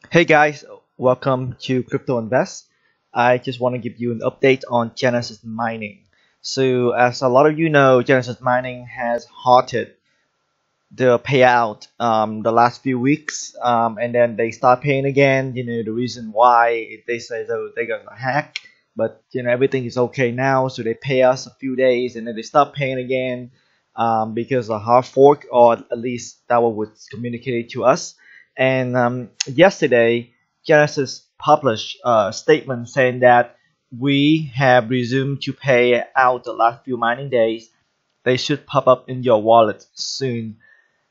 Hey guys, welcome to Crypto Invest. I just want to give you an update on Genesis Mining. So, as a lot of you know, Genesis Mining has halted the payout the last few weeks, and then they start paying again. The reason why they say that they got hacked, but everything is okay now. So they pay us a few days, and then they stop paying again because of hard fork, or at least that was communicated to us. And yesterday, Genesis published a statement saying that we have resumed to pay out the last few mining days. They should pop up in your wallet soon.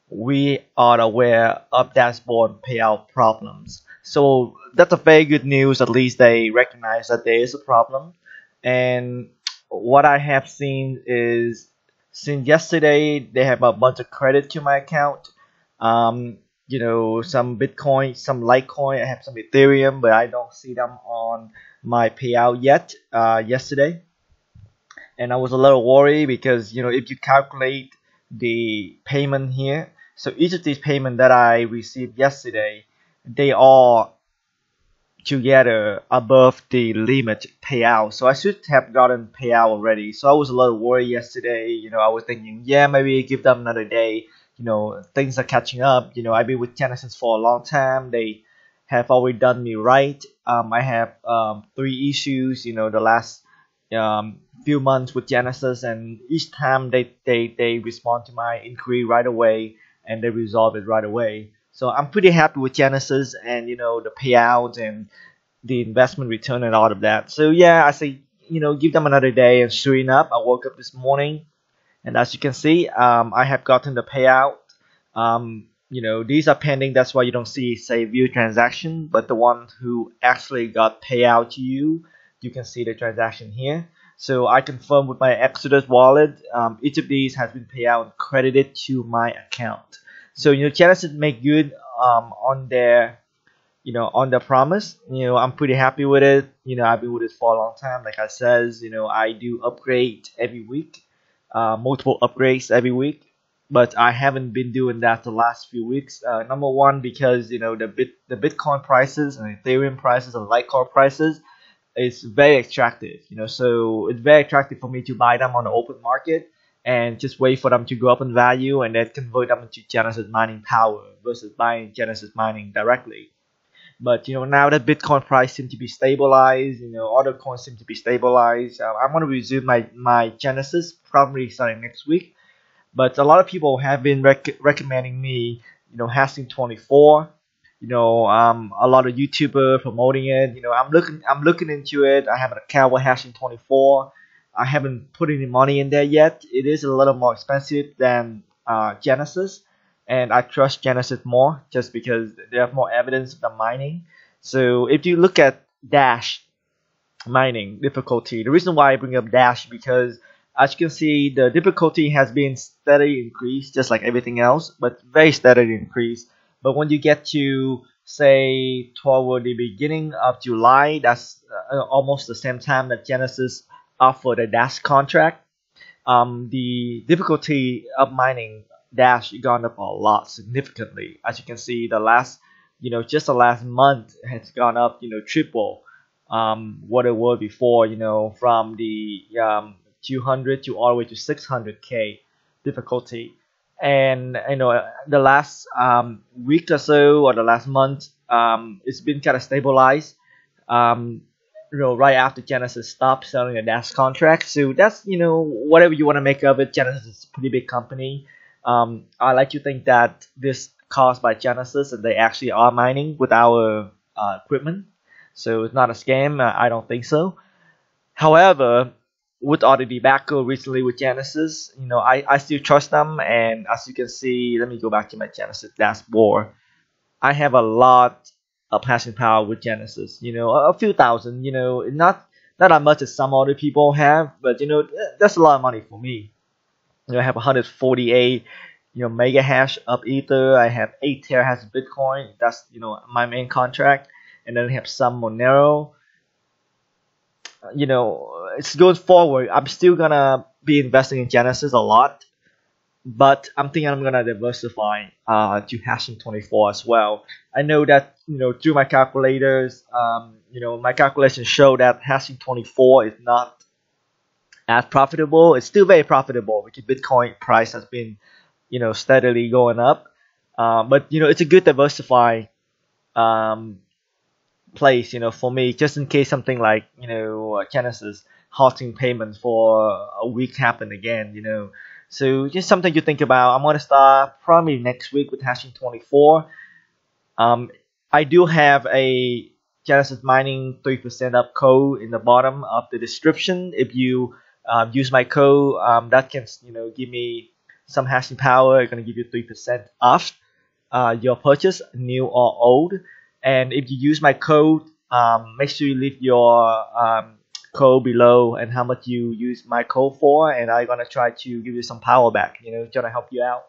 We are aware of dashboard payout problems. So that's a very good news. At least they recognize that there is a problem. And what I have seen is since yesterday, they have a bunch of credit to my account. Some Bitcoin, some Litecoin. I have some Ethereum, but I don't see them on my payout yet. Yesterday, and I was a little worried because if you calculate the payment here, so each of these payments that I received yesterday, they are together above the limit payout. So I should have gotten payout already. So I was a little worried yesterday. I was thinking, yeah, maybe give them another day. Things are catching up. I've been with Genesis for a long time. They have always done me right. I have three issues. The last few months with Genesis, and each time they respond to my inquiry right away and they resolve it right away. So I'm pretty happy with Genesis and the payout and the investment return and all of that. So yeah, I say give them another day, and sure enough, I woke up this morning and as you can see, I have gotten the payout. These are pending. That's why you don't see say view transaction, but the one who actually got payout to you, you can see the transaction here. So I confirm with my Exodus wallet. Each of these has been paid out and credited to my account. So Genesis make good on their on the promise. I'm pretty happy with it. I've been with it for a long time. Like I says, I do upgrade every week, multiple upgrades every week. But I haven't been doing that the last few weeks. Number one, because the Bitcoin prices and Ethereum prices and Litecoin prices is very attractive. So it's very attractive for me to buy them on the open market and just wait for them to go up in value and then convert them into Genesis mining power versus buying Genesis mining directly. But now that Bitcoin price seems to be stabilized, other coins seem to be stabilized. I'm going to resume my Genesis probably starting next week. But a lot of people have been recommending me, hashing 24. A lot of YouTuber promoting it. I'm looking into it. I have an account with hashing 24. I haven't put any money in there yet. It is a little more expensive than Genesis, and I trust Genesis more just because they have more evidence of the mining. So if you look at Dash mining difficulty, the reason why I bring up Dash because as you can see, the difficulty has been steadily increased, just like everything else, but very steadily increased. But when you get to say toward the beginning of July, that's almost the same time that Genesis offered a Dash contract. The difficulty of mining Dash gone up a lot significantly. As you can see, the last, just the last month has gone up, triple what it was before. From the 200 to all the way to 600k difficulty. And the last week or so, or the last month, it's been kind of stabilized. Right after Genesis stopped selling a Dash contract. So that's whatever you want to make of it. Genesis is a pretty big company. I like to think that this caused by Genesis and they actually are mining with our equipment. So it's not a scam. I don't think so. However, with all the debacle recently with Genesis, I still trust them. And as you can see, let me go back to my Genesis dashboard. I have a lot of hashing power with Genesis. A few thousand. Not as much as some other people have, but that's a lot of money for me. I have 148 mega hash of Ether. I have 8 terahash of Bitcoin. That's my main contract, and then I have some Monero. It's going forward. I'm still gonna be investing in Genesis a lot, but I'm thinking I'm gonna diversify to hashing 24 as well. I know that through my calculators, my calculations show that hashing 24 is not as profitable. It's still very profitable because Bitcoin price has been steadily going up. But it's a good diversify place, for me, just in case something like Genesis halting payments for a week happen again. So just something to think about. I'm gonna start probably next week with hashing 24. I do have a Genesis mining 3% up code in the bottom of the description. If you use my code, that can give me some hashing power. It's gonna give you 3% off your purchase, new or old. And if you use my code, make sure you leave your code below and how much you use my code for, and I'm gonna try to give you some power back, try to help you out,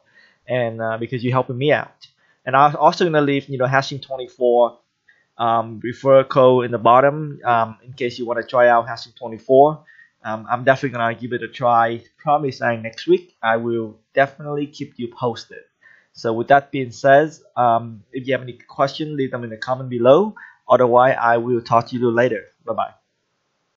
and because you're helping me out. And I'm also gonna leave hashing 24 referral code in the bottom in case you want to try out hashing 24. I'm definitely gonna give it a try. Probably starting next week. I will definitely keep you posted. So with that being said, if you have any questions, leave them in the comment below. Otherwise, I will talk to you later. Bye bye.